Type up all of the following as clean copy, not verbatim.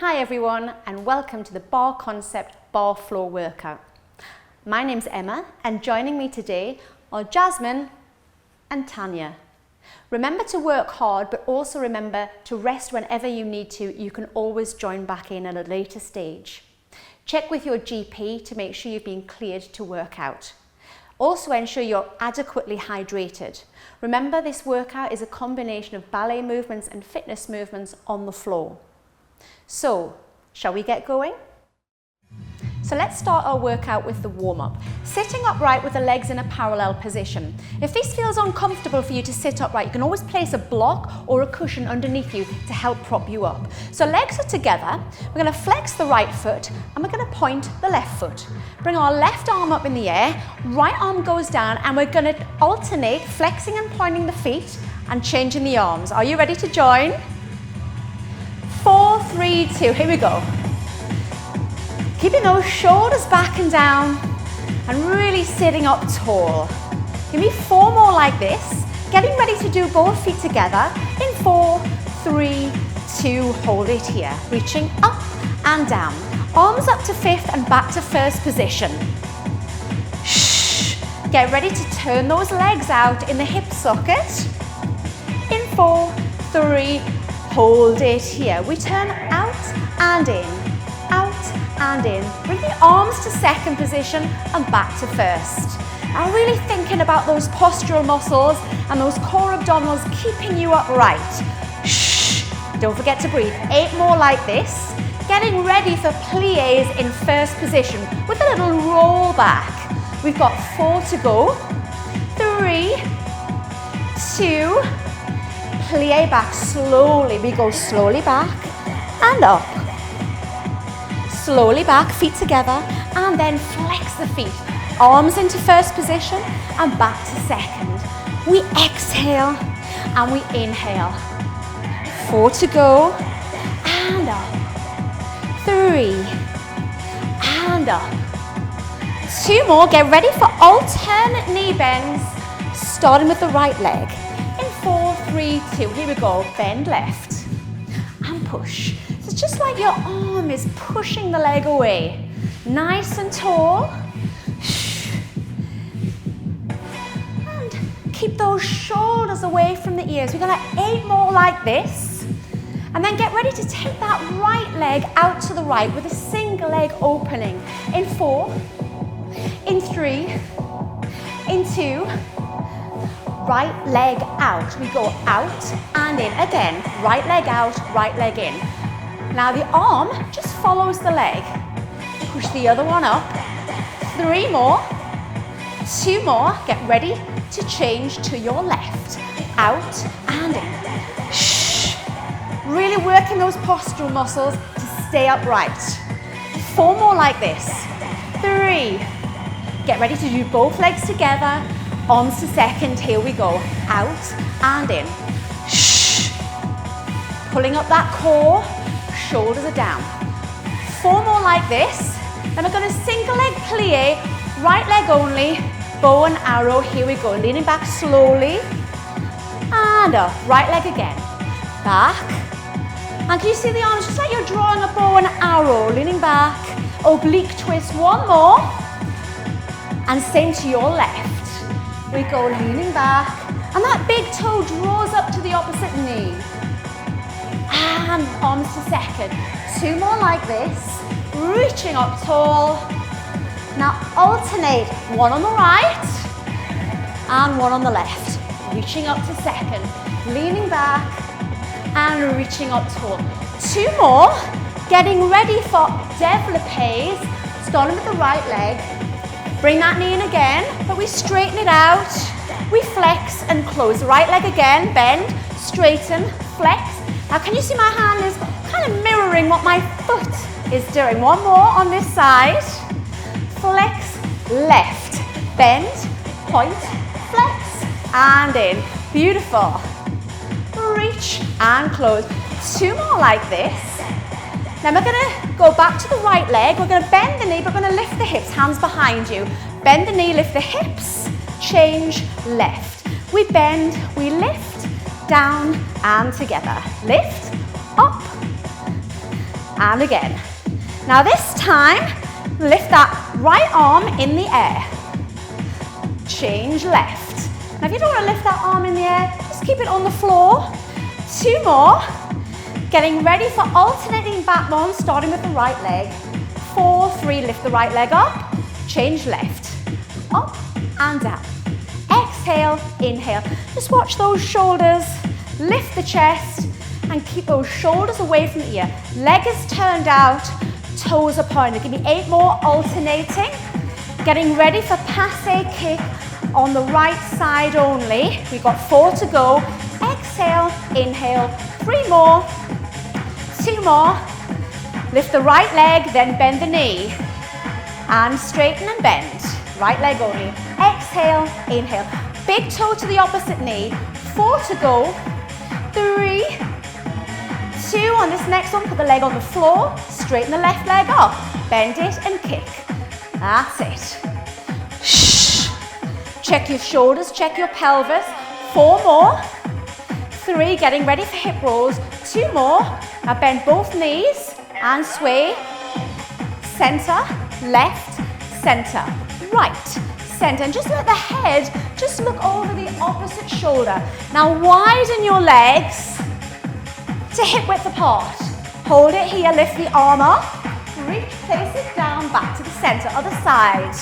Hi everyone and welcome to the BarreConcept BarreFloor workout. My name's Emma and joining me today are Jasmine and Tanya. Remember to work hard, but also remember to rest whenever you need to. You can always join back in at a later stage. Check with your GP to make sure you've been cleared to work out. Also ensure you're adequately hydrated. Remember, this workout is a combination of ballet movements and fitness movements on the floor. So, shall we get going? So let's start our workout with the warm-up. Sitting upright with the legs in a parallel position. If this feels uncomfortable for you to sit upright, you can always place a block or a cushion underneath you to help prop you up. So legs are together, we're going to flex the right foot and we're going to point the left foot. Bring our left arm up in the air, right arm goes down, and we're going to alternate flexing and pointing the feet and changing the arms. Are you ready to join? 4, 3, 2, here we go. Keeping those shoulders back and down and really sitting up tall. Give me 4 more like this. Getting ready to do both feet together in 4, 3, 2, hold it here. Reaching up and down. Arms up to 5th and back to 1st position. Shh. Get ready to turn those legs out in the hip socket. In 4, 3, hold it here. We turn out and in, out and in. Bring the arms to 2nd position and back to 1st. Now really thinking about those postural muscles and those core abdominals keeping you upright. Shh. Don't forget to breathe. 8 more like this. Getting ready for pliés in 1st position with a little roll back. We've got 4 to go. 3, 2, plie back slowly. We go slowly back and up. Slowly back, feet together, and then flex the feet. Arms into 1st position and back to 2nd. We exhale and we inhale. 4 to go and up. 3 and up. 2 more. Get ready for alternate knee bends, starting with the right leg. In 4, 3, 2, here we go. Bend left and push. So it's just like your arm is pushing the leg away. Nice and tall. And keep those shoulders away from the ears. We're going to 8 more like this. And then get ready to take that right leg out to the right with a single leg opening. In 4, in 3, in 2, right leg out. We go out and in. Again, right leg out, right leg in. Now the arm just follows the leg. Push the other one up. 3 more. 2 more. Get ready to change to your left. Out and in. Shh. Really working those postural muscles to stay upright. 4 more like this. 3. Get ready to do both legs together. Arms to 2nd, here we go. Out and in. Shh. Pulling up that core, shoulders are down. 4 more like this. Then we're going to single leg plie, right leg only, bow and arrow, here we go. Leaning back slowly, and up. Right leg again. Back. And can you see the arms? Just like you're drawing a bow and arrow, leaning back. Oblique twist, 1 more. And same to your left. We go leaning back, and that big toe draws up to the opposite knee. And arms to 2nd. 2 more like this, reaching up tall. Now alternate, 1 on the right and 1 on the left. Reaching up to 2nd, leaning back and reaching up tall. 2 more, getting ready for développés, starting with the right leg. Bring that knee in again, but we straighten it out. We flex and close. The right leg again, bend, straighten, flex. Now can you see my hand is kind of mirroring what my foot is doing? 1 more on this side. Flex, left, bend, point, flex, and in. Beautiful. Reach and close. 2 more like this. Then we're going to go back to the right leg. We're going to bend the knee, but we're going to lift the hips, hands behind you. Bend the knee, lift the hips, change left. We bend, we lift, down and together. Lift, up and again. Now this time, lift that right arm in the air. Change left. Now if you don't want to lift that arm in the air, just keep it on the floor. 2 more. Getting ready for alternating backbone, starting with the right leg. 4, 3, lift the right leg up. Change left. Up and down. Exhale, inhale. Just watch those shoulders. Lift the chest and keep those shoulders away from the ear. Leg is turned out, toes are pointed. Give me 8 more alternating. Getting ready for passe kick on the right side only. We've got 4 to go. Exhale, inhale. 3 more. 2 more. Lift the right leg, then bend the knee. And straighten and bend. Right leg only. Exhale, inhale. Big toe to the opposite knee. 4 to go. 3, 2. On this next one, put the leg on the floor. Straighten the left leg up. Bend it and kick. That's it. Shh. Check your shoulders, check your pelvis. 4 more. 3, getting ready for hip rolls. 2 more. Now bend both knees and sway. Center, left, center, right, center. And just let the head just look over the opposite shoulder. Now widen your legs to hip width apart. Hold it here, lift the arm up. Reach, place it down, back to the center. Other side.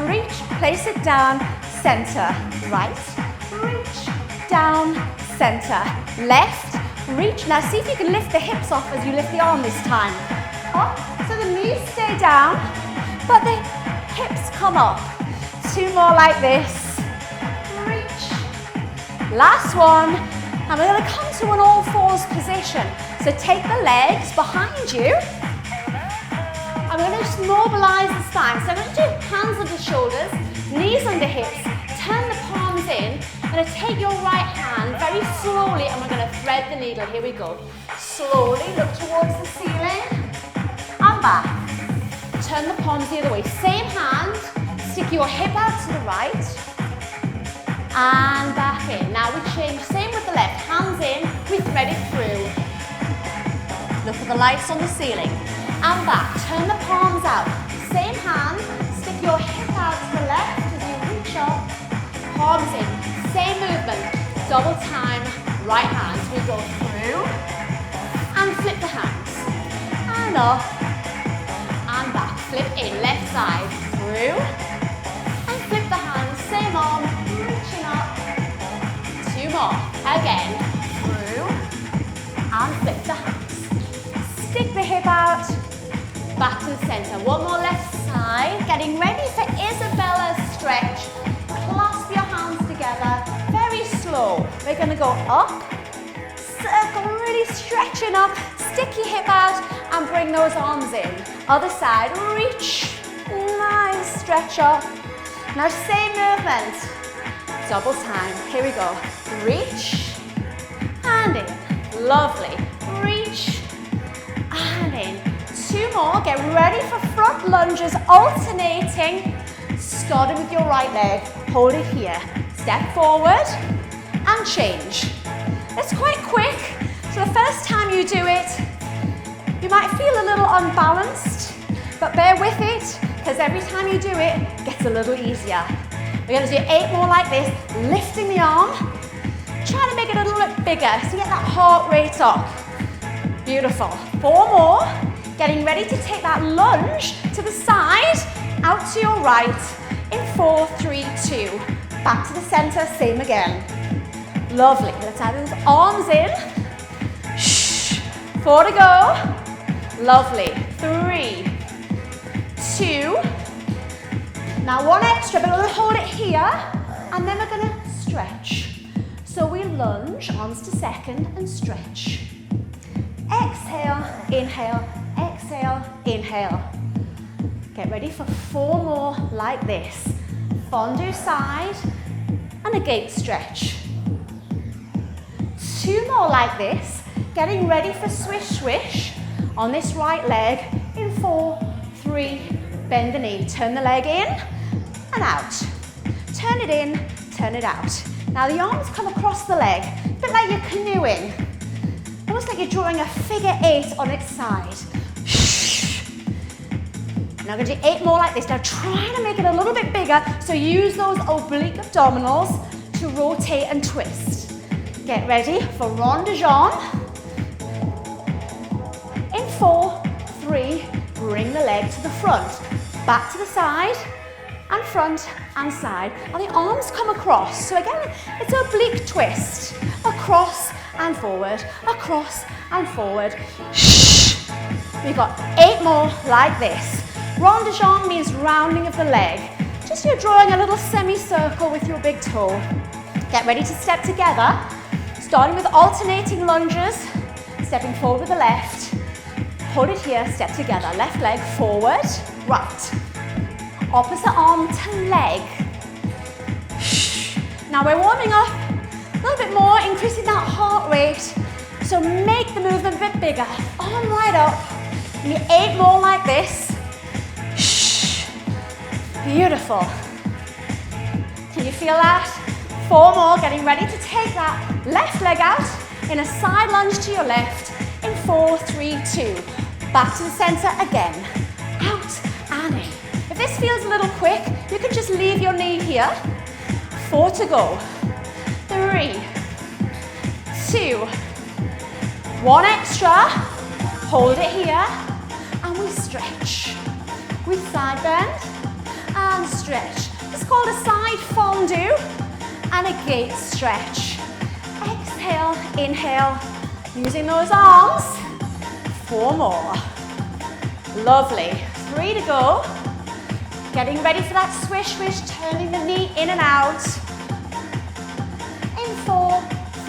Reach, place it down, center. Right, reach, down, center. Left, reach. Now see if you can lift the hips off as you lift the arm this time. Up, so the knees stay down, but the hips come up. 2 more like this. Reach. Last one. And we're going to come to an all fours position. So take the legs behind you. And we're going to just mobilize the spine. So I'm going to do hands under shoulders, knees under hips, turn the palms in. I'm going to take your right hand very slowly and we're going to thread the needle. Here we go. Slowly look towards the ceiling and back. Turn the palms the other way. Same hand, stick your hip out to the right and back in. Now we change, same with the left. Hands in, we thread it through. Look at the lights on the ceiling. And back, turn the palms out. Same hand, stick your hip out to the left as you reach up. Palms in, same movement. Double time, right hands. We go through and flip the hands. And up and back. Flip in, left side. Through and flip the hands. Same arm, reaching up. 2 more. Again. Through and flip the hands. Stick the hip out. Back to the center. 1 more left side. Getting ready for Isabella's stretch. Clasp your hands together. Very slow. We're going to go up. Circle, really stretching up. Stick your hip out and bring those arms in. Other side. Reach. Nice stretch up. Now same movement. Double time. Here we go. Reach and in. Lovely. Reach and in. 2 more. Get ready for front lunges, alternating. Starting with your right leg. Hold it here. Step forward and change. It's quite quick. So the first time you do it, you might feel a little unbalanced, but bear with it, because every time you do it, it gets a little easier. We're going to do 8 more like this, lifting the arm, trying to make it a little bit bigger, so you get that heart rate up. Beautiful. 4 more. Getting ready to take that lunge to the side, out to your right, in 4, 3, 2. Back to the center, same again. Lovely. Let's have those arms in. Shh. 4 to go. Lovely. 3, 2. Now 1 extra, but we're going to hold it here, and then we're going to stretch. So we lunge, arms to second, and stretch. Exhale, inhale, exhale, inhale. Get ready for 4 more like this. Fondue side, and a gate stretch. 2 more like this. Getting ready for swish, swish. On this right leg, in 4, 3, bend the knee. Turn the leg in, and out. Turn it in, turn it out. Now the arms come across the leg, a bit like you're canoeing. Almost like you're drawing a figure 8 on its side. Now we're going to do 8 more like this. Now try to make it a little bit bigger, so use those oblique abdominals to rotate and twist. Get ready for rond de jambe. In 4, 3, bring the leg to the front. Back to the side, and front and side. And the arms come across. So again, it's an oblique twist. Across and forward, across and forward. We've got 8 more like this. Rond de jambe means rounding of the leg. Just you're drawing a little semicircle with your big toe. Get ready to step together, starting with alternating lunges, stepping forward with the left. Hold it here, step together. Left leg forward, right. Opposite arm to leg. Now we're warming up a little bit more, increasing that heart rate. So make the movement a bit bigger. Arm right up. We need 8 more like this. Beautiful. Can you feel that? 4 more, getting ready to take that left leg out in a side lunge to your left in 4, 3, 2. Back to the center again. Out and in. If this feels a little quick, you can just leave your knee here. 4 to go. 3, 2, 1 extra. Hold it here. And we stretch. We side bend and stretch. It's called a side fondue and a gate stretch. Exhale, inhale, using those arms. 4 more. Lovely. 3 to go. Getting ready for that swish, swish, turning the knee in and out. In 4,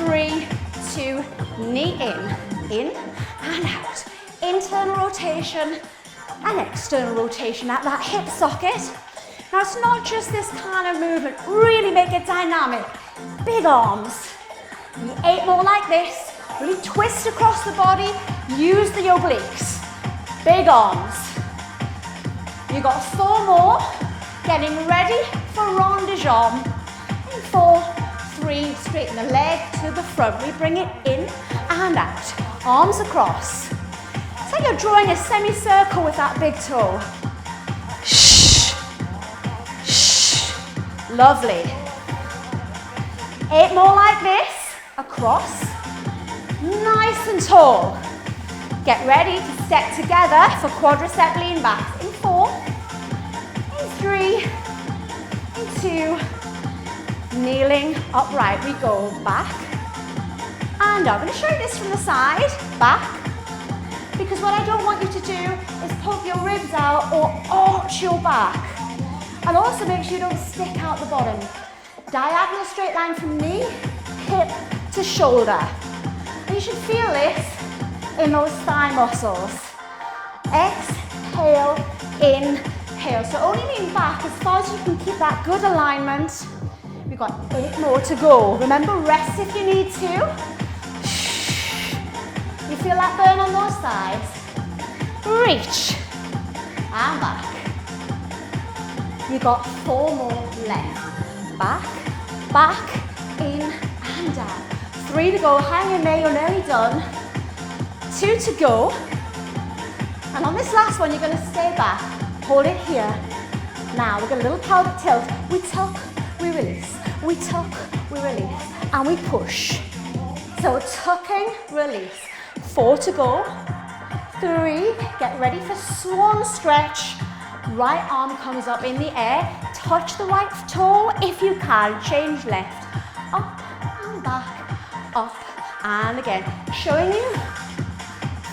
3, 2, knee in and out. Internal rotation and external rotation at that hip socket. Now it's not just this kind of movement, really make it dynamic. Big arms. 8 more like this. Really twist across the body, use the obliques. Big arms. You got 4 more. Getting ready for rond de jambe. In 4, 3, straighten the leg to the front. We bring it in and out. Arms across. It's like you're drawing a semicircle with that big toe. Lovely. 8 more like this, across, nice and tall. Get ready to step together for quadricep lean backs. In 4, in 3, in 2, kneeling upright. We go back and up. I'm going to show you this from the side, back, because what I don't want you to do is poke your ribs out or arch your back. And also make sure you don't stick out the bottom. Diagonal straight line from knee, hip to shoulder. And you should feel this in those thigh muscles. Exhale, inhale. So only lean back as far as you can keep that good alignment. We've got 8 more to go. Remember, rest if you need to. You feel that burn on those sides? Reach and back. You got 4 more left. Back, back, in and down. 3 to go. Hang in there, you're nearly done. 2 to go. And on this last one, you're going to stay back. Hold it here. Now we're going to a little pelvic tilt. We tuck, we release. We tuck, we release. And we push. So tucking, release. 4 to go. 3. Get ready for swan stretch. Right arm comes up in the air. Touch the right toe if you can. Change left. Up and back. Up and again. Showing you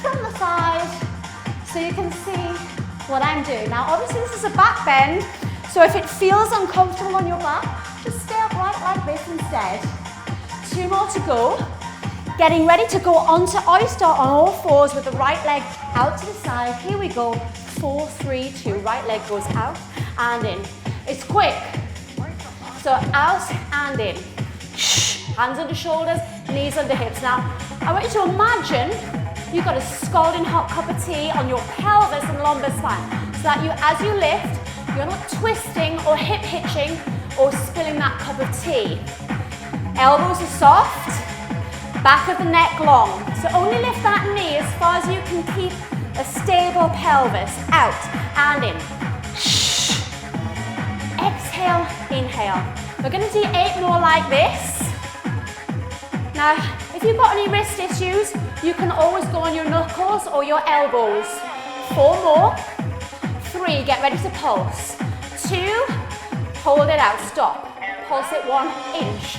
from the side so you can see what I'm doing. Now obviously this is a back bend, so if it feels uncomfortable on your back, just stay upright like this instead. 2 more to go. Getting ready to go onto oyster on all fours with the right leg out to the side. Here we go. 4, 3, 2. Right leg goes out and in. It's quick. So out and in. Hands under shoulders, knees under hips. Now, I want you to imagine you've got a scalding hot cup of tea on your pelvis and lumbar spine. So that as you lift, you're not twisting or hip hitching or spilling that cup of tea. Elbows are soft, back of the neck long. So only lift that knee as far as you can keep a stable pelvis. Out and in. Exhale, inhale. We're going to do 8 more like this. Now, if you've got any wrist issues, you can always go on your knuckles or your elbows. 4 more. 3, get ready to pulse. 2, hold it out, stop. Pulse it 1 inch.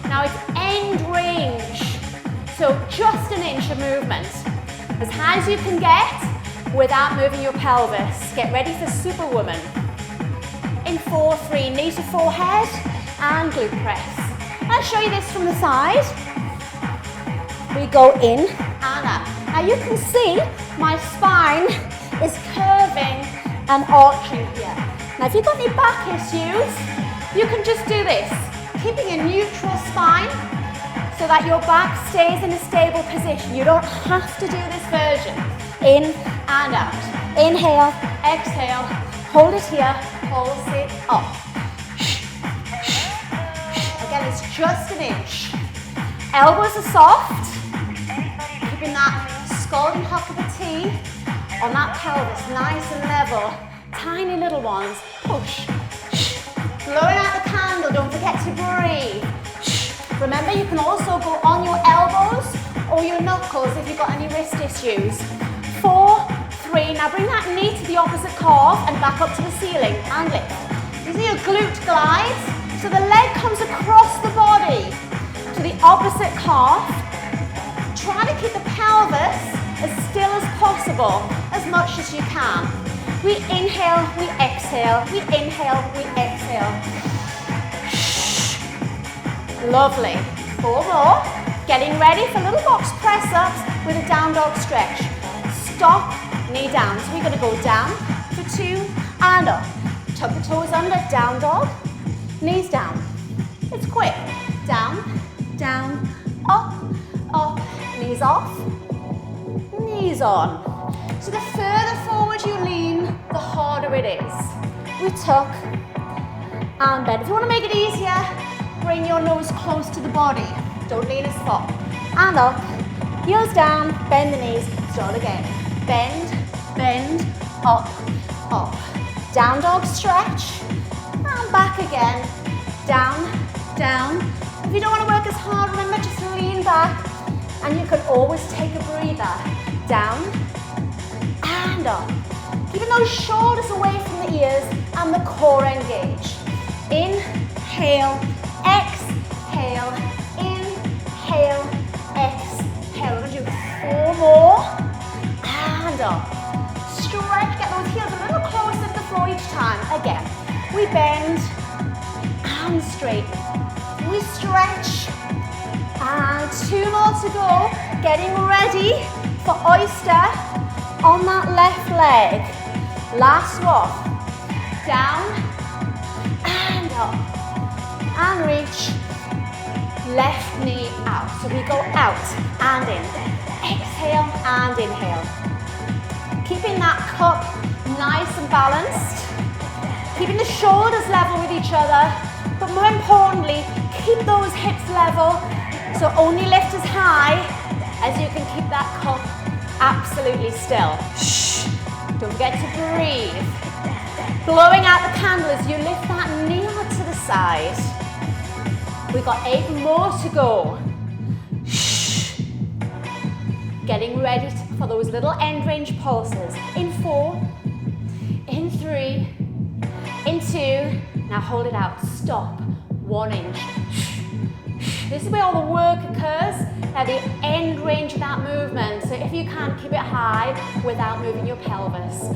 Now it's end range. So just an inch of movement. As high as you can get without moving your pelvis. Get ready for Superwoman. In 4, 3, knee to forehead and glute press. I'll show you this from the side. We go in and up. Now you can see my spine is curving and arching here. Now if you've got any back issues, you can just do this. Keeping a neutral spine so that your back stays in a stable position. You don't have to do this version. In and out. Inhale, exhale, hold it here, pulse it up. Again, it's just an inch. Elbows are soft. Keeping that skull and hock of a T on that pelvis, nice and level. Tiny little ones, push. Blowing out the candle, don't forget to breathe. Remember, you can also go on your elbows or your knuckles if you've got any wrist issues. 4, 3, now bring that knee to the opposite calf and back up to the ceiling and lift. These are your glute glides, so the leg comes across the body to the opposite calf. Try to keep the pelvis as still as possible, as much as you can. We inhale, we exhale, we inhale, we exhale. Lovely. 4 more. Getting ready for little box press-ups with a down dog stretch. Stop, knee down. So we're going to go down for 2 and up. Tuck the toes under, down dog, knees down. It's quick. Down, down, up, up, knees off, knees on. So the further forward you lean, the harder it is. We tuck and bend. If you want to make it easier, bring your nose close to the body. Don't lean as far. And up, heels down, bend the knees, start again. Bend, bend, up, up. Down dog stretch, and back again. Down, down. If you don't want to work as hard, remember, just lean back. And you can always take a breather. Down, and up. Keeping those shoulders away from the ears and the core engaged. Inhale, exhale, inhale, exhale. We're going to do 4 more. And up. Stretch, get those heels a little closer to the floor each time. Again, we bend and straighten. We stretch. And 2 more to go. Getting ready for oyster on that left leg. Last one. Down and up. And reach. Left knee out. So we go out and in. Exhale and inhale. Keeping that cup nice and balanced. Keeping the shoulders level with each other. But more importantly, keep those hips level. So only lift as high as you can keep that cup absolutely still. Shh. Don't forget to breathe. Blowing out the candle as you lift that knee out to the side. We've got 8 more to go. Shh. Getting ready for those little end range pulses. In 4, in 3, in 2. Now hold it out. Stop. 1 inch. This is where all the work occurs at the end range of that movement. So if you can, keep it high without moving your pelvis.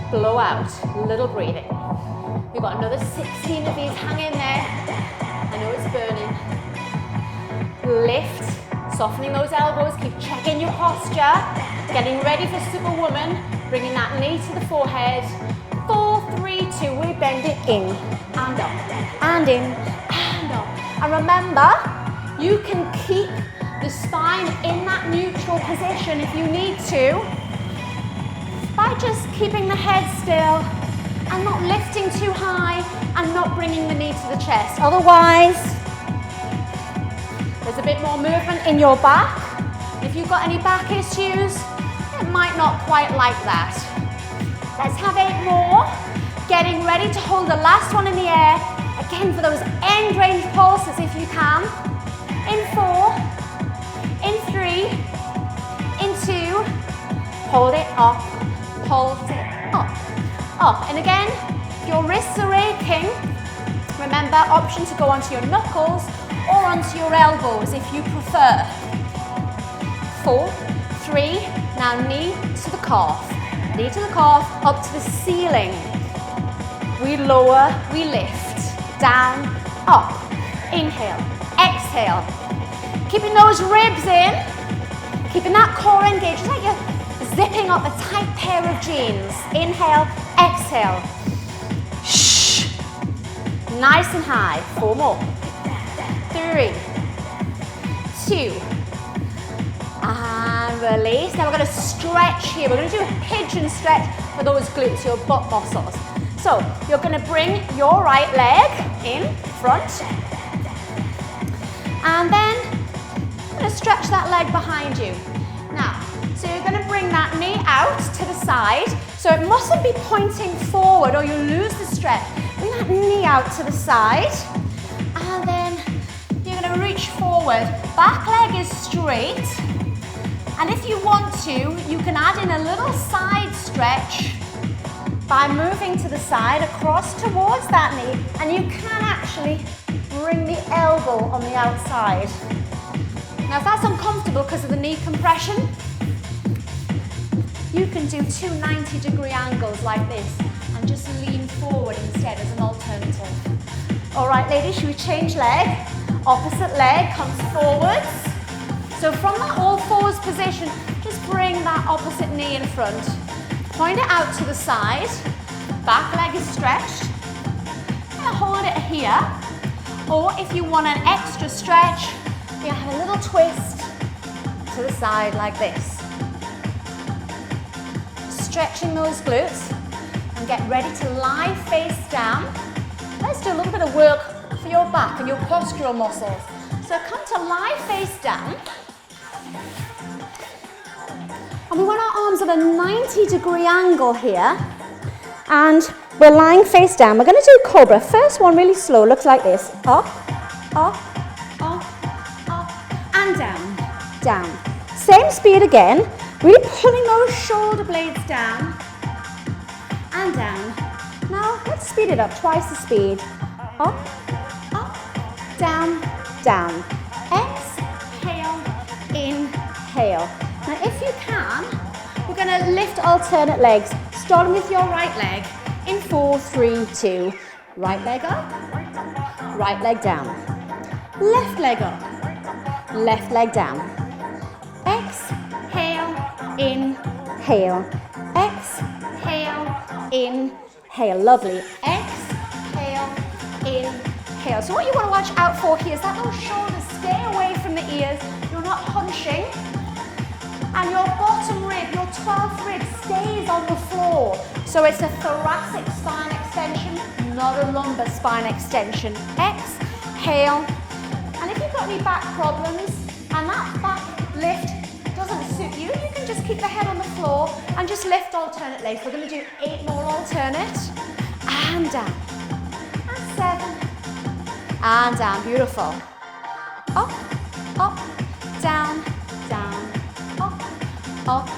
Blow out, little breathing. We've got another 16 of these. Hang in there. I know it's burning. Lift, softening those elbows. Keep checking your posture. Getting ready for Superwoman. Bringing that knee to the forehead. 4, 3, 2. We bend it in and up and in. And remember, you can keep the spine in that neutral position if you need to by just keeping the head still and not lifting too high and not bringing the knee to the chest. Otherwise, there's a bit more movement in your back If you've got any back issues, it might not quite like that. Let's have 8 more. Getting ready to hold the last one in the air. Again, for those end range pulses if you can. In 4, in 3, in 2, hold it up, hold it up, up. And again, if your wrists are aching, remember, option to go onto your knuckles or onto your elbows if you prefer. 4, 3, now knee to the calf. Knee to the calf, up to the ceiling. We lower, we lift, down, up. Inhale, exhale. Keeping those ribs in, keeping that core engaged, just like you're zipping up a tight pair of jeans. Inhale, exhale. Shh. Nice and high. 4 more. 3, 2, and release. Now we're going to stretch here. We're going to do a pigeon stretch for those glutes, your butt muscles. So you're going to bring your right leg in front, and then you're going to stretch that leg behind you. Now, so you're going to bring that knee out to the side. So it mustn't be pointing forward or you'll lose the stretch. Bring that knee out to the side, and then you're going to reach forward. Back leg is straight. And if you want to, you can add in a little side stretch by moving to the side across towards that knee, and you can actually bring the elbow on the outside. Now if that's uncomfortable because of the knee compression, you can do 2 90-degree angles like this and just lean forward instead as an alternative. All right, ladies, should we change leg? Opposite leg comes forwards. So from that all fours position, just bring that opposite knee in front. Point it out to the side. Back leg is stretched. And hold it here. Or if you want an extra stretch, you have a little twist to the side like this. Stretching those glutes and get ready to lie face down. Let's do a little bit of work for your back and your postural muscles. So come to lie face down. And we want our arms at a 90-degree angle here. And we're lying face down. We're going to do cobra. First one really slow, looks like this. Up, up, up, up, and down, down. Same speed again. Really pulling those shoulder blades down and down. Now let's speed it up, twice the speed. Up, up, down, down. Exhale, inhale. Now if you can, we're going to lift alternate legs, starting with your right leg. In 4, 3, 2. Right leg up, right leg down. Left leg up, left leg down. Exhale, inhale. Exhale, inhale. Lovely. Exhale, inhale. So what you want to watch out for here is that those shoulders stay away from the ears. You're not hunching. And your bottom rib, your 12th rib, stays on the floor. So it's a thoracic spine extension, not a lumbar spine extension. Exhale. And if you've got any back problems and that back lift doesn't suit you, you can just keep the head on the floor and just lift alternate legs. We're going to do 8 more alternate. And down. And 7. And down. Beautiful. Up, up, down, down, up, up.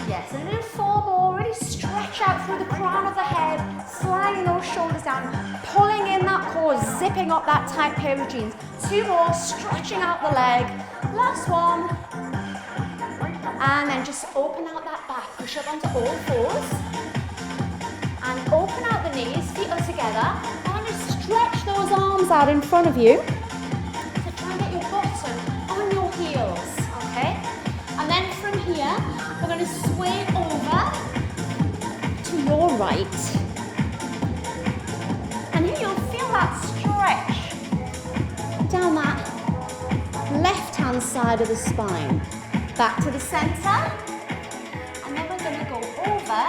Yes, and do 4 more. Really stretch out through the crown of the head, sliding those shoulders down, pulling in that core, zipping up that tight pair of jeans. 2 more, stretching out the leg. Last one. And then just open out that back. Push up onto all fours. And open out the knees, feet are together. And just stretch those arms out in front of you to try and get your bottom on your heels. Okay? And then from here, we're going to sway over to your right. And here you'll feel that stretch down that left-hand side of the spine. Back to the center. And then we're going to go over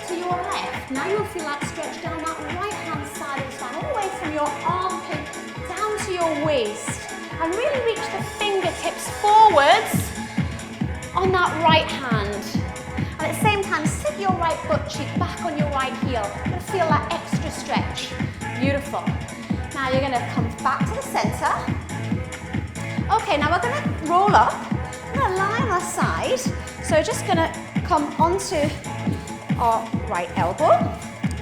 to your left. Now you'll feel that stretch down that right-hand side of the spine, all the way from your armpit down to your waist. And really reach the fingertips forwards on that right hand. And at the same time, sit your right butt cheek back on your right heel. You're gonna feel that extra stretch. Beautiful. Now you're gonna come back to the center. Okay, now we're gonna roll up. We're gonna lie on our side. So we're just gonna come onto our right elbow.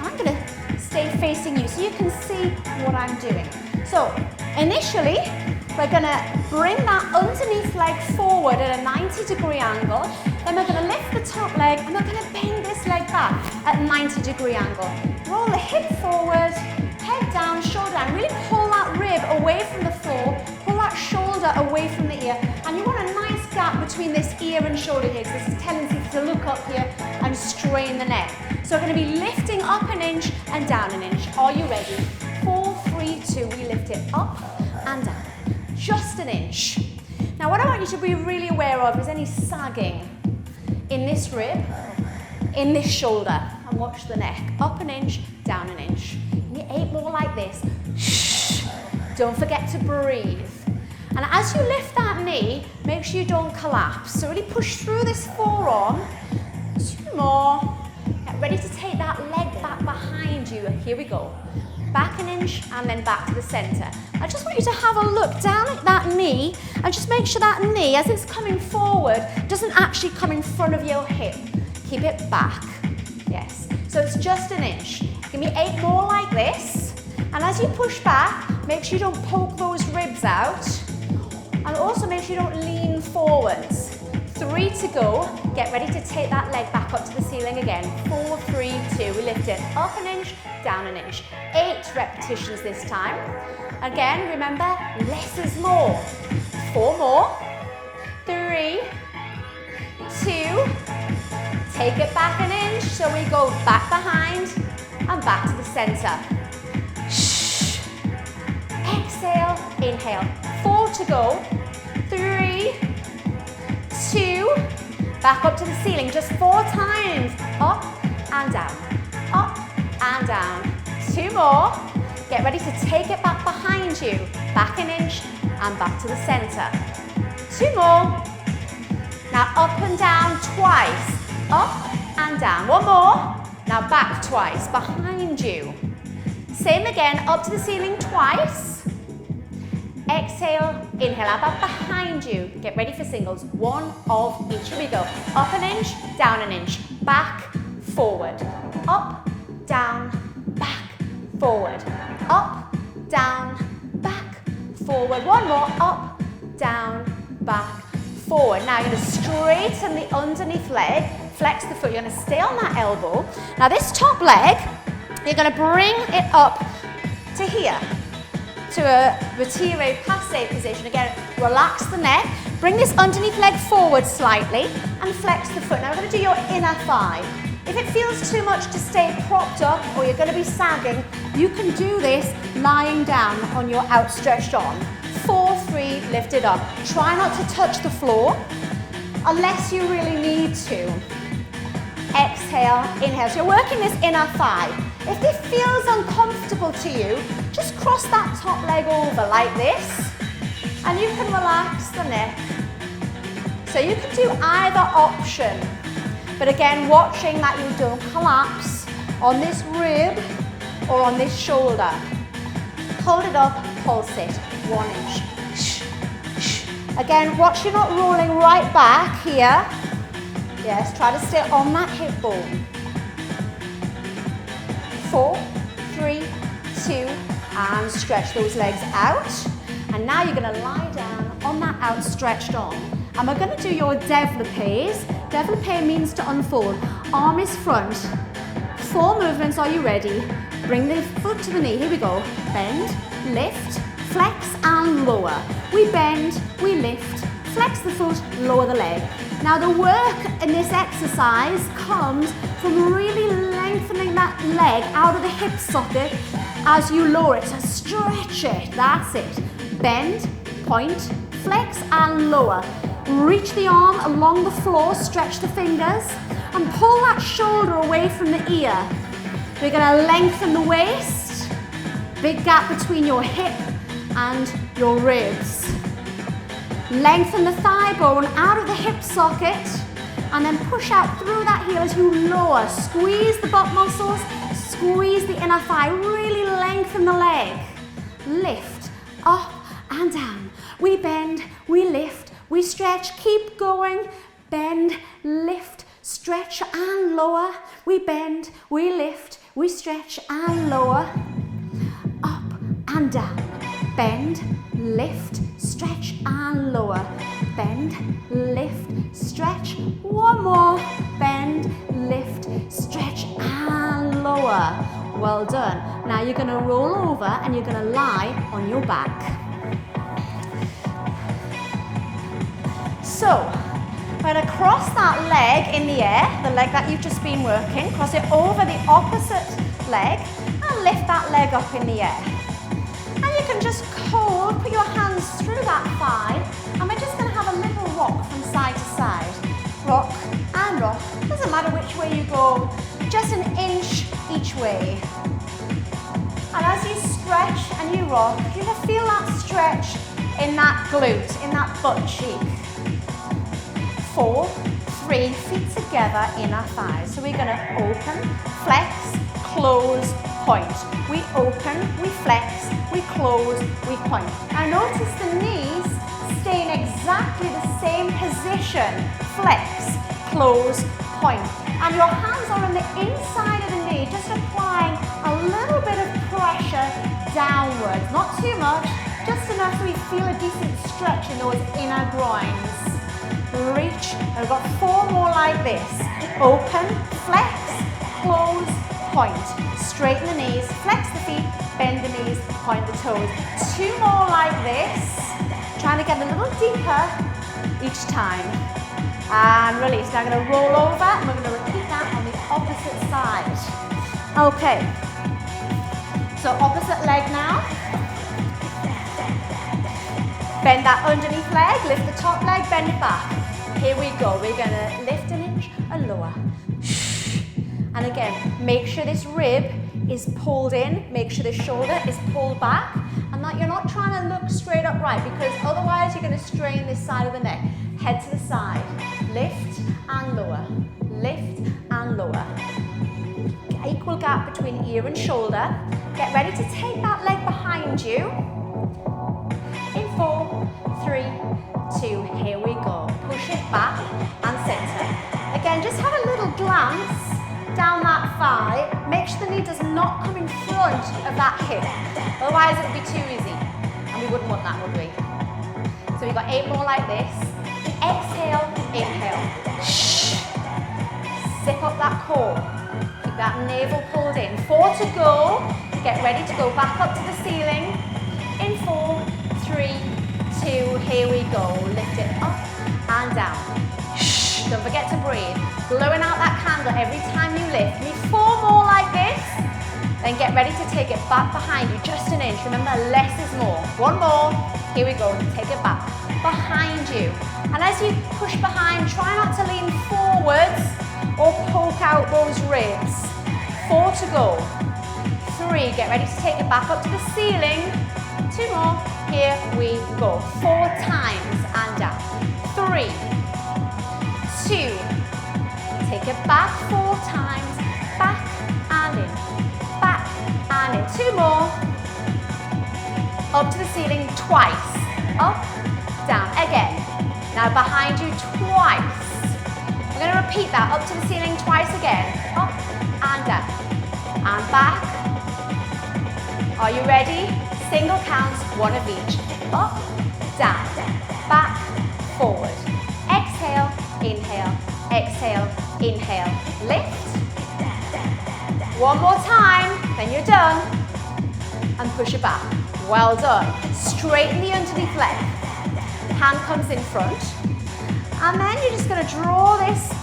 I'm gonna stay facing you so you can see what I'm doing. So initially, we're gonna bring that underneath leg forward at a 90-degree angle. Then we're gonna lift the top leg and we're gonna bend this leg back at a 90-degree angle. Roll the hip forward, head down, shoulder down. Really pull that rib away from the floor, pull that shoulder away from the ear. And you want a nice gap between this ear and shoulder here, because there's a tendency to look up here and strain the neck. So we're gonna be lifting up an inch and down an inch. Are you ready? 4, 3, 2, we lift it up and down. Just an inch. Now what I want you to be really aware of is any sagging in this rib, in this shoulder, and watch the neck. Up an inch, down an inch. You need 8 more like this. Shh. Don't forget to breathe. And as you lift that knee, make sure you don't collapse. So really push through this forearm. 2 more. Get ready to take that leg back behind you. Here we go. Back an inch and then back to the center. I just want you to have a look down at that knee and just make sure that knee, as it's coming forward, doesn't actually come in front of your hip. Keep it back. Yes. So it's just an inch. Give me 8 more like this. And as you push back, make sure you don't poke those ribs out. And also make sure you don't lean forwards. 3 to go. Get ready to take that leg back up to the ceiling again. 4, 3, 2. We lift it up an inch, down an inch. 8 repetitions this time. Again, remember, less is more. 4 more. 3, 2. Take it back an inch. So we go back behind and back to the center. Shh. Exhale, inhale. 4 to go. 3, 2, back up to the ceiling, just 4 times, up and down, up and down. 2 more, get ready to take it back behind you, back an inch and back to the center. 2 more, now up and down twice, up and down. 1 more, now back twice, behind you. Same again, up to the ceiling twice. Exhale, inhale, out back behind you. Get ready for singles. 1 of each. Here we go. Up an inch, down an inch. Back, forward. Up, down, back, forward. Up, down, back, forward. 1 more. Up, down, back, forward. Now you're going to straighten the underneath leg. Flex the foot. You're going to stay on that elbow. Now this top leg, you're going to bring it up to here, to a retire passe position. Again, relax the neck, bring this underneath leg forward slightly and flex the foot. Now we're going to do your inner thigh. If it feels too much to stay propped up or you're going to be sagging, you can do this lying down on your outstretched arm. 4, 3, lift it up. Try not to touch the floor unless you really need to. Exhale, inhale. So you're working this inner thigh. If this feels uncomfortable to you, just cross that top leg over like this, and you can relax the neck. So you can do either option, but again, watching that you don't collapse on this rib or on this shoulder. Hold it up, pulse it, 1 inch. Shh, shh. Again, watch you're not rolling right back here. Yes, try to stay on that hip bone. 4, 3, 2, and stretch those legs out. And now you're going to lie down on that outstretched arm. And we're going to do your développés. Développé means to unfold. Arm is front. 4 movements, are you ready? Bring the foot to the knee, here we go. Bend, lift, flex and lower. We bend, we lift, flex the foot, lower the leg. Now the work in this exercise comes from really lengthening that leg out of the hip socket as you lower it. So stretch it, that's it. Bend, point, flex and lower. Reach the arm along the floor, stretch the fingers and pull that shoulder away from the ear. We're going to lengthen the waist, big gap between your hip and your ribs. Lengthen the thigh bone out of the hip socket and then push out through that heel as you lower. Squeeze the butt muscles, squeeze the inner thigh, really lengthen the leg. Lift, up and down. We bend, we lift, we stretch, keep going. Bend, lift, stretch and lower. We bend, we lift, we stretch and lower. Up and down. Bend, lift, stretch and lower. Bend, lift, stretch. One more. Bend, lift, stretch and lower. Well done. Now you're going to roll over and you're going to lie on your back. So, we're going to cross that leg in the air, the leg that you've just been working, cross it over the opposite leg and lift that leg up in the air. And you can just hold, put your hands through that thigh, and we're just going to have a little rock from side to side. Rock and rock, doesn't matter which way you go, just an inch each way. And as you stretch and you rock, you're going to feel that stretch in that glute, in that butt cheek. 4, 3, feet together, inner thighs. So we're going to open, flex, close, point. We open, we flex, we close, we point. Now notice the knees stay in exactly the same position. Flex, close, point. And your hands are on the inside of the knee, just applying a little bit of pressure downwards. Not too much, just enough so we feel a decent stretch in those inner groins. Reach, and we've got 4 more like this. Open, flex, close, point. Straighten the knees, flex the feet, bend the knees, point the toes. 2 more like this. Trying to get a little deeper each time. And release. Now I'm going to roll over and we're going to repeat that on the opposite side. Okay. So opposite leg now. Bend that underneath leg, lift the top leg, bend it back. Here we go, we're going to lift an inch and lower. And again, make sure this rib is pulled in, make sure the shoulder is pulled back, and that you're not trying to look straight upright, because otherwise you're going to strain this side of the neck. Head to the side, lift and lower, lift and lower. Equal gap between ear and shoulder. Get ready to take that leg behind you. In 4, 3, 2, here we go. Push it back and center. Again, just have a little glance down that thigh. Make sure the knee does not come in front of that hip. Otherwise it would be too easy. And we wouldn't want that, would we? So we've got 8 more like this. Exhale, inhale. Zip up that core. Keep that navel pulled in. 4 to go. Get ready to go back up to the ceiling. In 4, 3, 2, here we go. Lift it up and down. Don't forget to breathe. Blowing out that candle every time you lift. Need 4 more like this. Then get ready to take it back behind you, just an inch. Remember, less is more. 1 more. Here we go. Take it back behind you. And as you push behind, try not to lean forwards or poke out those ribs. 4 to go. 3, get ready to take it back up to the ceiling. 2 more. Here we go. 4 times and down. 3, 2. Take it back 4 times. Back and in. Back and in. 2 more. Up to the ceiling twice. Up, down. Again. Now behind you twice. We're going to repeat that. Up to the ceiling twice again. Up and down. And back. Are you ready? Single counts, 1 of each. Up, down, back, forward. Exhale, inhale, exhale, inhale. Lift. 1 more time, then you're done. And push it back. Well done. Straighten the underneath leg. Hand comes in front. And then you're just going to draw this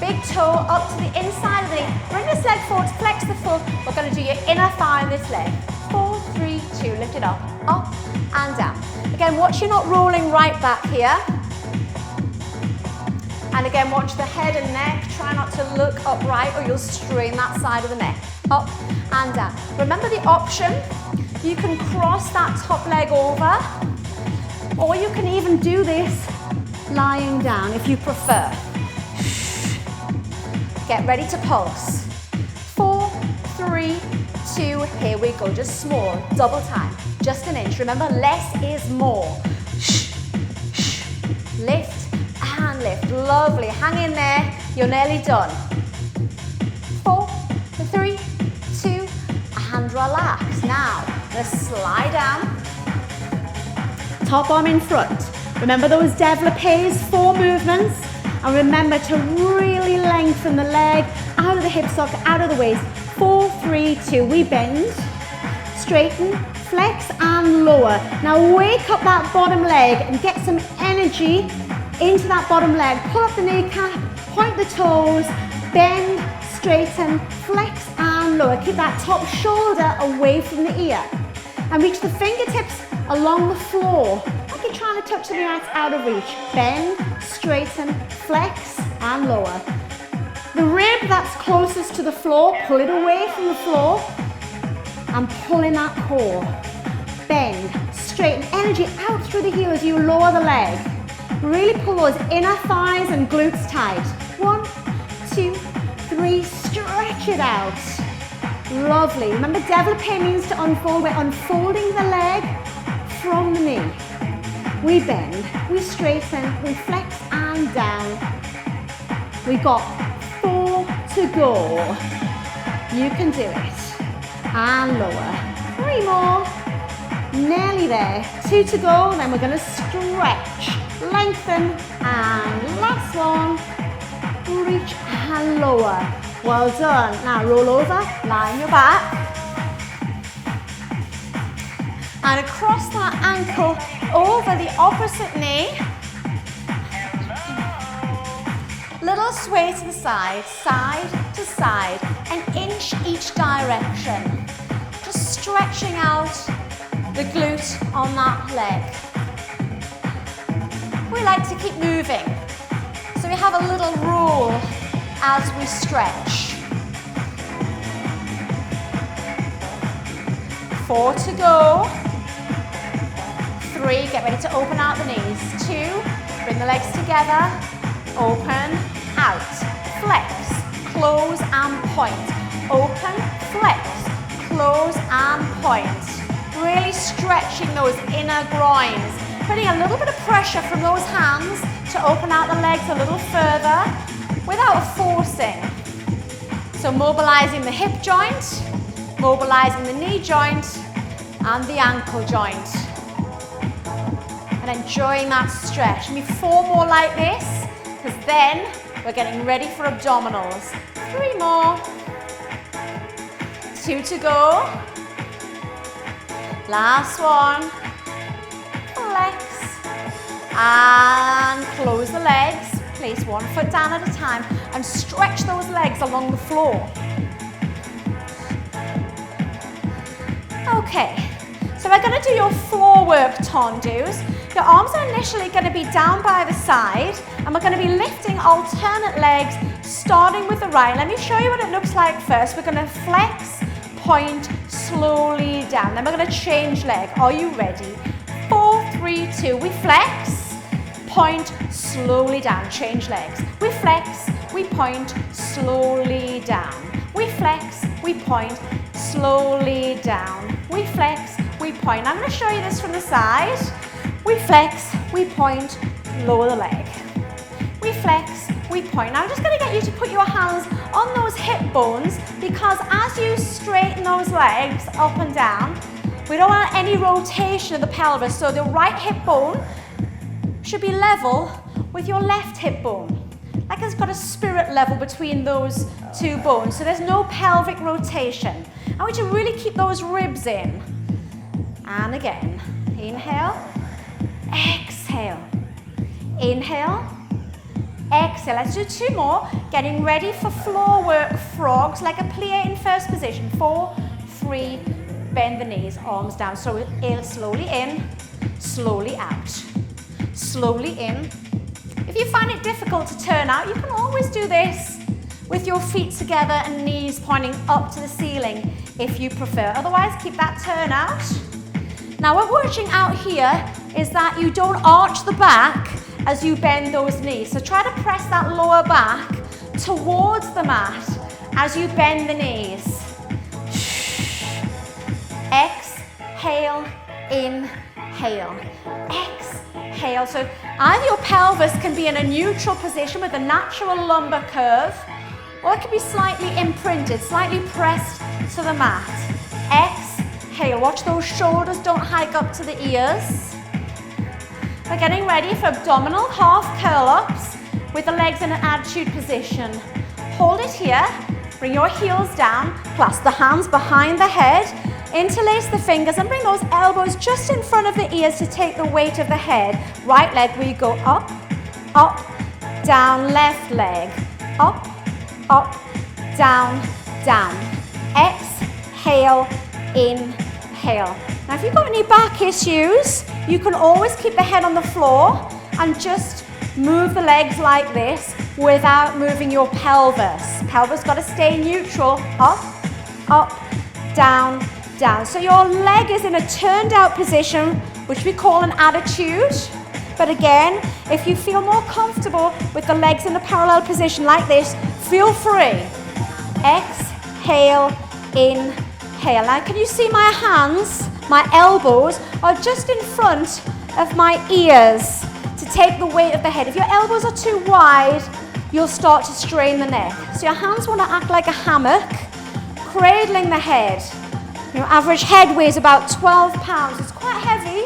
big toe up to the inside of the knee. Bring this leg forward, flex the foot. We're going to do your inner thigh on this leg. 4, 3, 2, lift it up and down. Again, watch you're not rolling right back here. And again, watch the head and neck. Try not to look upright or you'll strain that side of the neck. Up and down. Remember the option, you can cross that top leg over, Or you can even do this lying down if you prefer. Get ready to pulse. 4, 3, 2, here we go. Just small, double time, just an inch. Remember, less is more. Lift and lift. Lovely. Hang in there. You're nearly done. 4, 3, 2, and relax. Now, let's slide down. Top arm in front. Remember those développés, 4 movements. And remember to really lengthen the leg out of the hip socket, out of the waist. 4, 3, 2. We bend, straighten, flex and lower. Now wake up that bottom leg and get some energy into that bottom leg. Pull up the kneecap, point the toes, bend, straighten, flex and lower. Keep that top shoulder away from the ear. And reach the fingertips along the floor. Like you're trying to touch something that's out of reach. Bend, straighten, flex and lower. The rib that's closest to the floor, pull it away from the floor and pull in that core. Bend, straighten, energy out through the heel as you lower the leg. Really pull those inner thighs and glutes tight. 1, 2, 3, stretch it out. Lovely. Remember, développé means to unfold. We're unfolding the leg from the knee. We bend, we straighten, we flex and down. We've got 4 to go. You can do it. And lower. 3 more. Nearly there. 2 to go. Then we're going to stretch, lengthen, and last one. Reach and lower. Well done. Now roll over, lie on your back. And across that ankle, over the opposite knee. Little sway to the side, side to side, an inch each direction. Just stretching out the glute on that leg. We like to keep moving. So we have a little rule as we stretch. 4 to go. 3, get ready to open out the knees. 2, bring the legs together. Open, out, flex, close and point. Open, flex, close and point. Really stretching those inner groins. Putting a little bit of pressure from those hands to open out the legs a little further without forcing. So mobilizing the hip joint, mobilizing the knee joint and the ankle joint. And enjoying that stretch. Maybe 4 more like this, because then we're getting ready for abdominals. 3 more. 2 to go. Last one. Flex. And close the legs. Place 1 foot down at a time and stretch those legs along the floor. Okay, so we're going to do your floor work tendus. Your arms are initially going to be down by the side and we're going to be lifting alternate legs starting with the right. Let me show you what it looks like first. We're going to flex, point, slowly down. Then we're going to change leg. Are you ready? 4, 3, 2. We flex, point, slowly down. Change legs. We flex, we point, slowly down. We flex, we point, slowly down. We flex, we point. I'm going to show you this from the side. We flex, we point, lower the leg. We flex, we point. Now I'm just going to get you to put your hands on those hip bones because as you straighten those legs up and down, we don't want any rotation of the pelvis. So the right hip bone should be level with your left hip bone. Like it's got a spirit level between those 2 bones. So there's no pelvic rotation. I want you to really keep those ribs in. And again, inhale, exhale, inhale, exhale. Let's do 2 more. Getting ready for floor work, frogs, like a plie in first position. 4, 3, bend the knees, arms down. So slowly in, slowly out. Slowly in. If you find it difficult to turn out, you can always do this with your feet together and knees pointing up to the ceiling if you prefer. Otherwise, keep that turn out. Now we're working out here is that you don't arch the back as you bend those knees. So try to press that lower back towards the mat as you bend the knees. Exhale, inhale, exhale. So either your pelvis can be in a neutral position with a natural lumbar curve, or it can be slightly imprinted, slightly pressed to the mat. Exhale, watch those shoulders don't hike up to the ears. We're getting ready for abdominal half curl-ups with the legs in an attitude position. Hold it here, bring your heels down, clasp the hands behind the head, interlace the fingers and bring those elbows just in front of the ears to take the weight of the head. Right leg, we go up, up, down, left leg, up, up, down, down. Exhale, inhale. Now if you've got any back issues, you can always keep the head on the floor and just move the legs like this without moving your pelvis. Pelvis got to stay neutral. Up, up, down, down. So your leg is in a turned out position, which we call an attitude. But again, if you feel more comfortable with the legs in a parallel position like this, feel free. Exhale, inhale. Now can you see my hands? My elbows are just in front of my ears to take the weight of the head. If your elbows are too wide, you'll start to strain the neck. So your hands want to act like a hammock, cradling the head. Your average head weighs about 12 pounds. It's quite heavy.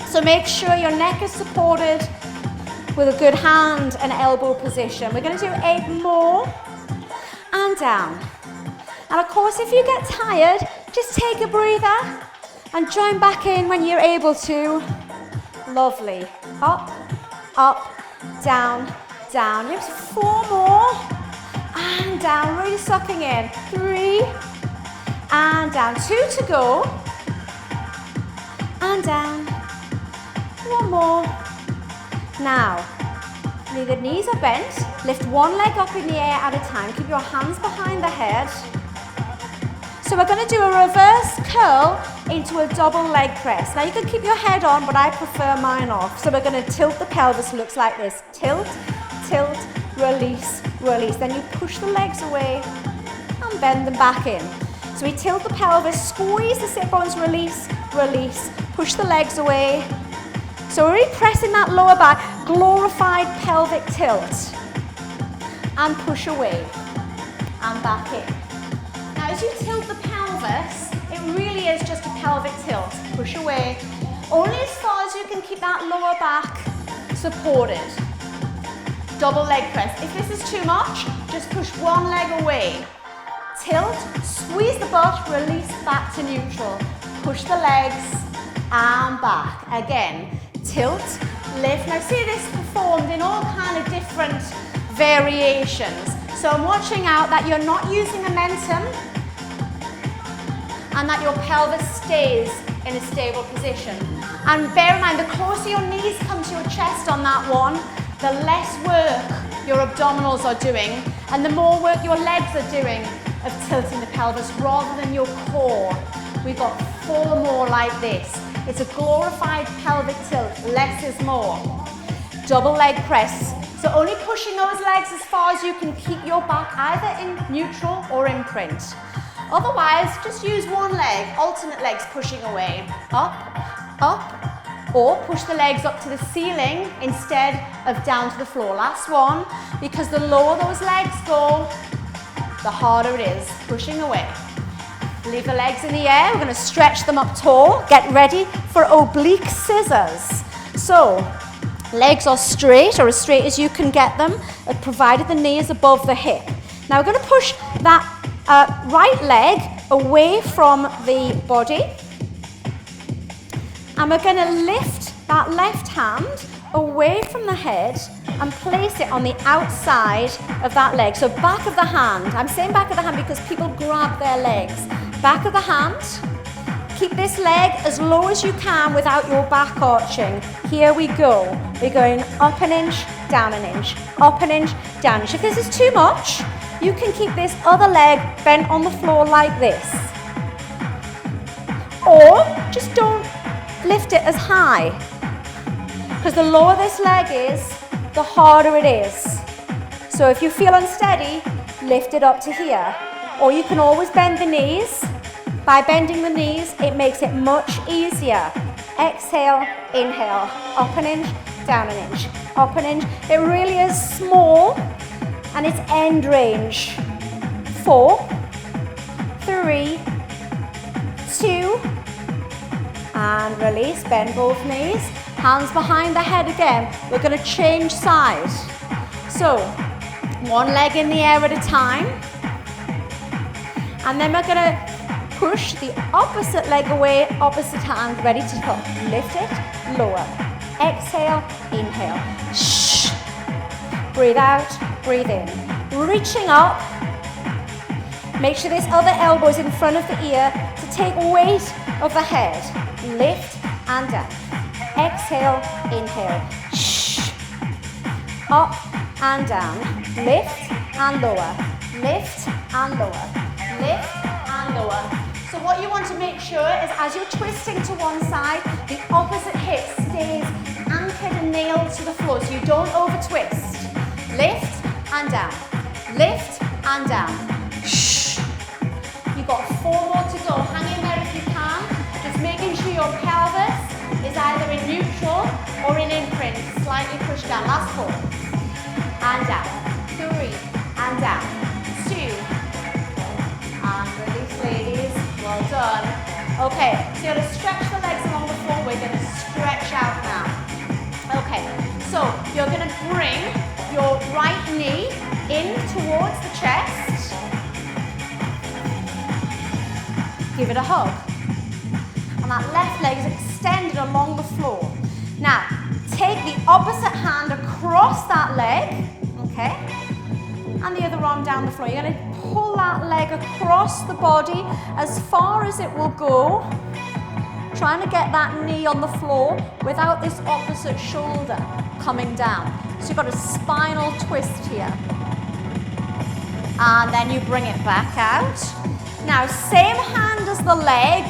So make sure your neck is supported with a good hand and elbow position. We're going to do 8 more. And down. And of course, if you get tired, just take a breather and join back in when you're able to. Lovely. Up, up, down, down. Here's 4 more. And down, really sucking in. 3, and down. 2 to go. And down. 1 more. Now, the knees are bent. Lift one leg up in the air at a time. Keep your hands behind the head. So we're going to do a reverse curl into a double leg press. Now you can keep your head on, but I prefer mine off. So we're going to tilt the pelvis. Looks like this. Tilt, tilt, release, release. Then you push the legs away and bend them back in. So we tilt the pelvis, squeeze the sit bones, release, release, push the legs away. So we're really pressing that lower back, glorified pelvic tilt. And push away and back in. Now as you tilt the pelvis, it really is just a pelvic tilt. Push away, only as far as you can keep that lower back supported. Double leg press. If this is too much, just push one leg away. Tilt, squeeze the butt, release back to neutral. Push the legs and back. Again, tilt, lift. Now see this performed in all kind of different variations. So I'm watching out that you're not using momentum and that your pelvis stays in a stable position. And bear in mind, the closer your knees come to your chest on that one, the less work your abdominals are doing and the more work your legs are doing of tilting the pelvis rather than your core. We've got 4 more like this. It's a glorified pelvic tilt, less is more. Double leg press. So only pushing those legs as far as you can keep your back either in neutral or imprint. Otherwise, just use one leg, alternate legs pushing away. Up, up, or push the legs up to the ceiling instead of down to the floor. Last one, because the lower those legs go, the harder it is, pushing away. Leave the legs in the air, we're going to stretch them up tall. Get ready for oblique scissors. So, legs are straight or as straight as you can get them, provided the knee is above the hip. Now we're going to push that right leg away from the body. And we're going to lift that left hand away from the head and place it on the outside of that leg. So back of the hand. I'm saying back of the hand because people grab their legs. Back of the hand. Keep this leg as low as you can without your back arching. Here we go. We're going up an inch, down an inch, up an inch, down an inch. If this is too much, you can keep this other leg bent on the floor like this. Or just don't lift it as high. Because the lower this leg is, the harder it is. So if you feel unsteady, lift it up to here. Or you can always bend the knees. By bending the knees, it makes it much easier. Exhale, inhale, up an inch, down an inch, up an inch. It really is small and it's end range. 4, 3, 2, and release, bend both knees. Hands behind the head again. We're going to change side. So, one leg in the air at a time. And then we're going to push the opposite leg away, opposite hand, ready to go. Lift it, lower. Exhale, inhale. Shh. Breathe out, breathe in. Reaching up. Make sure this other elbow is in front of the ear to take weight of the head. Lift and down. Exhale, inhale. Shh. Up and down. Lift and lower. Lift and lower. Lift and lower. So what you want to make sure is as you're twisting to one side, the opposite hip stays anchored and nailed to the floor so you don't over twist. Lift and down. Lift and down. Shh. You've got 4 more to go. Hang in there if you can. Just making sure your pelvis is either in neutral or in imprint. Slightly pushed down. Last 4. And down. 3. And down. 2. And release, ladies. Well done. Okay, so you're going to stretch the legs along the floor. We're going to stretch out now. Okay, so you're going to bring your right knee in towards the chest. Give it a hug. And that left leg is extended along the floor. Now, take the opposite hand across that leg, okay? And the other arm down the floor. You're going to pull that leg across the body as far as it will go. Trying to get that knee on the floor without this opposite shoulder coming down. So you've got a spinal twist here. And then you bring it back out. Now, same hand as the leg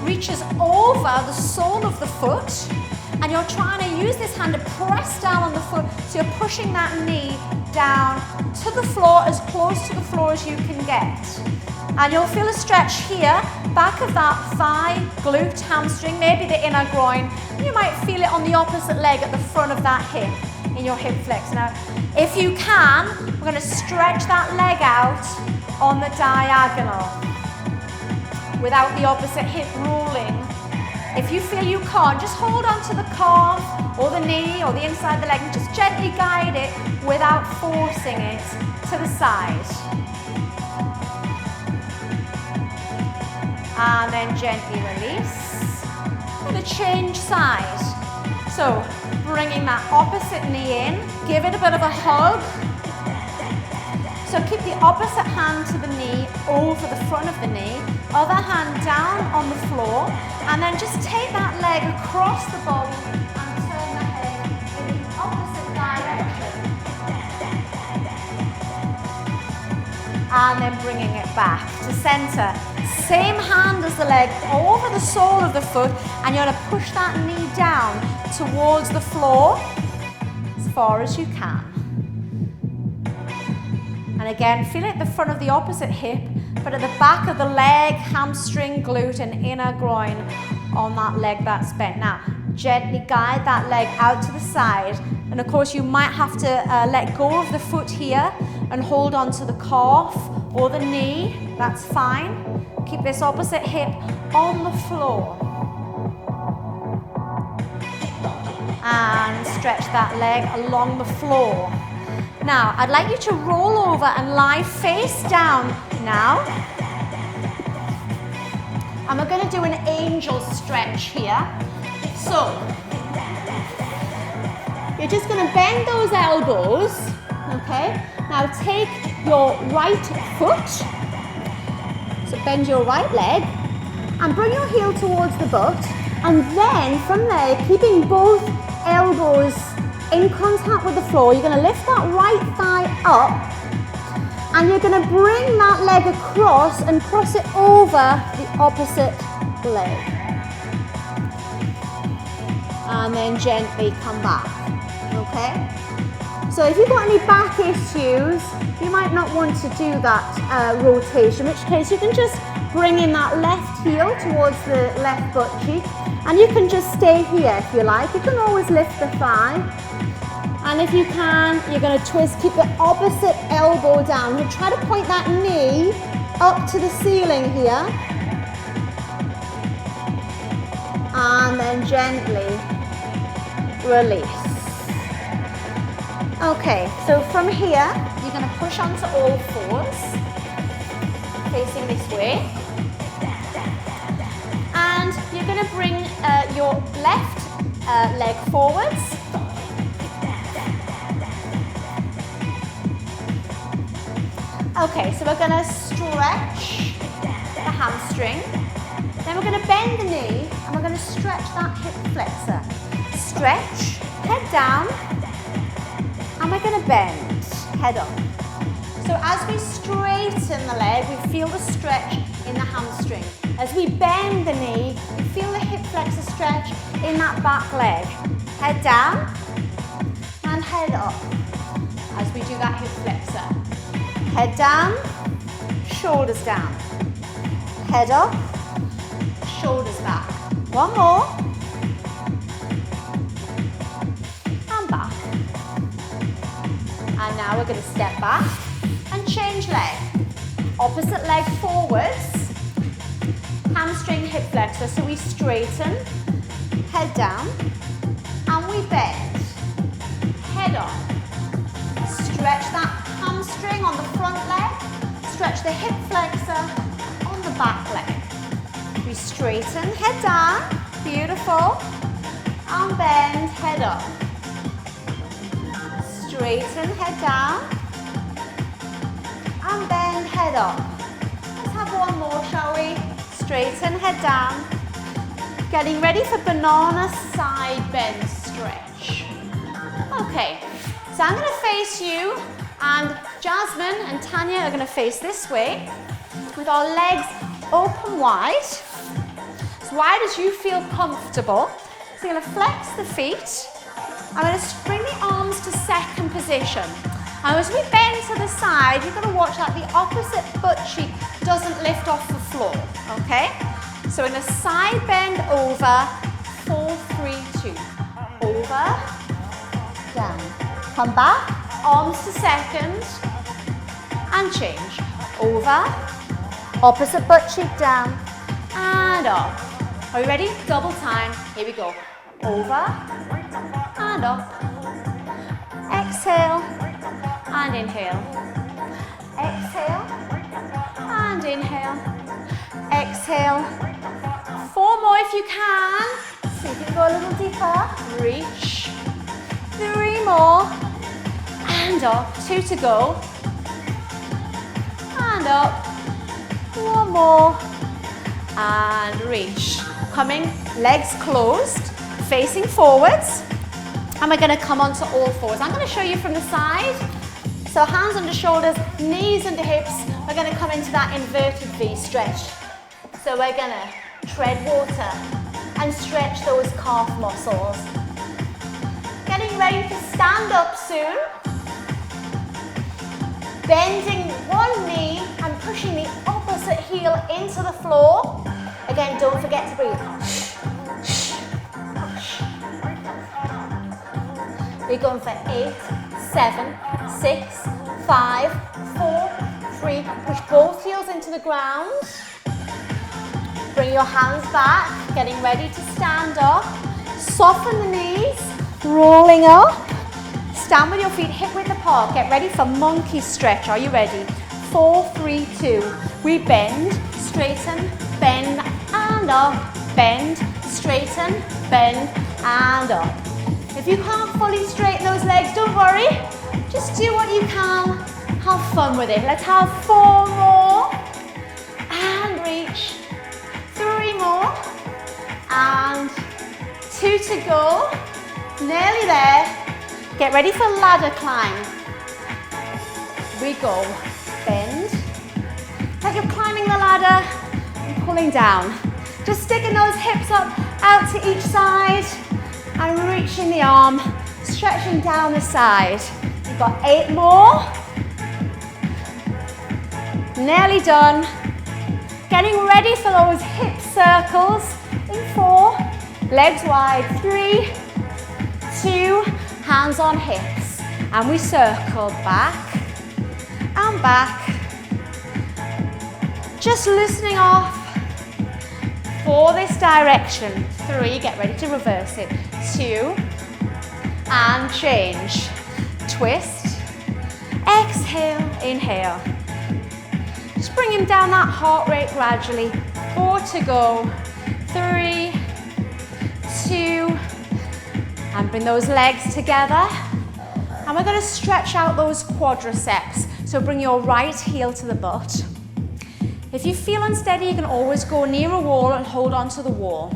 reaches over the sole of the foot. And you're trying to use this hand to press down on the foot. So you're pushing that knee down to the floor, as close to the floor as you can get. And you'll feel a stretch here, back of that thigh, glute, hamstring, maybe the inner groin. You might feel it on the opposite leg at the front of that hip, in your hip flex. Now, if you can, we're going to stretch that leg out on the diagonal without the opposite hip rolling. If you feel you can't, just hold on to the calf or the knee or the inside of the leg and just gently guide it without forcing it to the side. And then gently release. I'm going to change side. So bringing that opposite knee in, give it a bit of a hug. So keep the opposite hand to the knee over the front of the knee, other hand down on the floor, and then just take that leg across the body and turn the head in the opposite direction. And then bringing it back to center. Same hand as the leg over the sole of the foot, and you're going to push that knee down towards the floor as far as you can. And again, feel it at the front of the opposite hip, but at the back of the leg, hamstring, glute, and inner groin on that leg that's bent. Now, gently guide that leg out to the side. And of course, you might have to let go of the foot here and hold on to the calf or the knee. That's fine. Keep this opposite hip on the floor. And stretch that leg along the floor. Now, I'd like you to roll over and lie face down now. And we're going to do an angel stretch here. So, you're just going to bend those elbows, okay? Now take your right foot, so bend your right leg, and bring your heel towards the butt. And then from there, keeping both elbows in contact with the floor, you're going to lift that right thigh up and you're going to bring that leg across and cross it over the opposite leg. and then gently come back, okay? So if you've got any back issues, you might not want to do that rotation, in which case you can just bring in that left heel towards the left butt cheek, and you can just stay here if you like. You can always lift the thigh, and if you can, you're going to twist, keep the opposite elbow down. We'll try to point that knee up to the ceiling here, and then gently release. Okay, so from here, you're going to push onto all fours, facing this way. And you're going to bring your left leg forwards. Okay, so we're going to stretch the hamstring. Then we're going to bend the knee, and we're going to stretch that hip flexor. Stretch, head down. And we're going to bend, head up. So as we straighten the leg, we feel the stretch in the hamstring. As we bend the knee, we feel the hip flexor stretch in that back leg. Head down and head up as we do that hip flexor. Head down, shoulders down. Head up, shoulders back. One more. And back. And now we're going to step back and change leg. Opposite leg forwards. Hamstring, hip flexor. So we straighten, head down, and we bend. Head up. Stretch that hamstring on the front leg. Stretch the hip flexor on the back leg. We straighten, head down. Beautiful. And bend, head up. Straighten, head down, and bend, head up. Let's have one more, shall we? Straighten, head down. Getting ready for banana side bend stretch. Okay, so I'm going to face you, and Jasmine and Tanya are going to face this way with our legs open wide, as wide as you feel comfortable. So you're going to flex the feet. I'm going to bring the arms to second position. And as we bend to the side, you're going to watch that the opposite butt cheek doesn't lift off the floor, okay? So we're going to side bend over, 4, 3, 2. Over, down. Come back, arms to second, and change. Over, opposite butt cheek down, and up. Are you ready? Double time. Here we go. Over, and up. Exhale, and inhale. Exhale, and inhale. Exhale. 4 more if you can. So you can go a little deeper. Reach. 3 more. And up. 2 to go. And up. 1 more. And reach. Coming, legs closed, facing forwards. And we're going to come onto all fours. I'm going to show you from the side. So hands under shoulders, knees under hips. We're going to come into that inverted V stretch. So we're going to tread water and stretch those calf muscles. Getting ready to stand up soon. Bending one knee and pushing the opposite heel into the floor. Again, don't forget to breathe. We're going for 8, 7, 6, 5, 4, 3. Push both heels into the ground. Bring your hands back. Getting ready to stand up. Soften the knees. Rolling up. Stand with your feet hip width apart. Get ready for monkey stretch. Are you ready? 4, 3, 2. We bend, straighten, bend, and up. Bend, straighten, bend, and up. If you can't fully straighten those legs, don't worry. Just do what you can. Have fun with it. Let's have 4 more. And reach. 3 more. And 2 to go. Nearly there. Get ready for ladder climb. We go. Bend. Like you're climbing the ladder and pulling down. Just sticking those hips up out to each side. and reaching the arm, stretching down the side. You've got 8 more. Nearly done. Getting ready for those hip circles in 4, legs wide, 3, 2, hands on hips. And we circle back and back. Just loosening off for this direction. 3, get ready to reverse it. 2, and change. Twist, exhale, inhale. Just bringing down that heart rate gradually. 4 to go. 3, 2, and bring those legs together. And we're going to stretch out those quadriceps. So bring your right heel to the butt. If you feel unsteady, you can always go near a wall and hold onto the wall.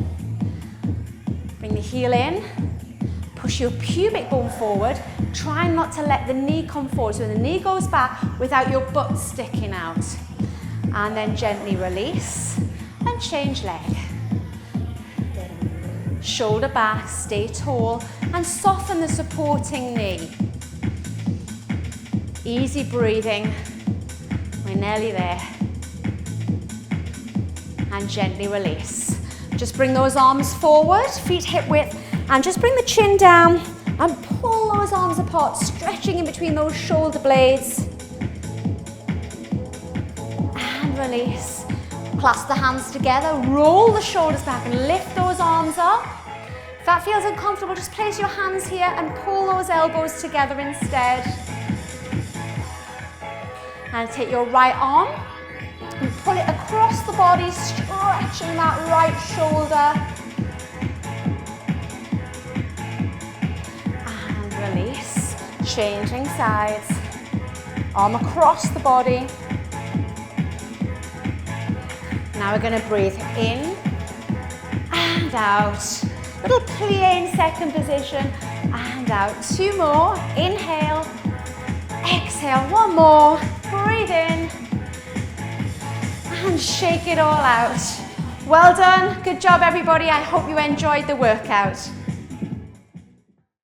Bring the heel in. Push your pubic bone forward. Try not to let the knee come forward. So the knee goes back without your butt sticking out. And then gently release and change leg. Shoulder back, stay tall, and soften the supporting knee. Easy breathing. We're nearly there. And gently release. Just bring those arms forward, feet hip width, and just bring the chin down and pull those arms apart, stretching in between those shoulder blades. And release. Clasp the hands together, roll the shoulders back and lift those arms up. If that feels uncomfortable, just place your hands here and pull those elbows together instead. And take your right arm and pull it across the body, stretching that right shoulder. And release, changing sides. Arm across the body. Now we're going to breathe in and out. Little plie in second position and out. 2 more. Inhale, exhale. 1 more. Breathe in and shake it all out. Well done. Good job, everybody. I hope you enjoyed the workout.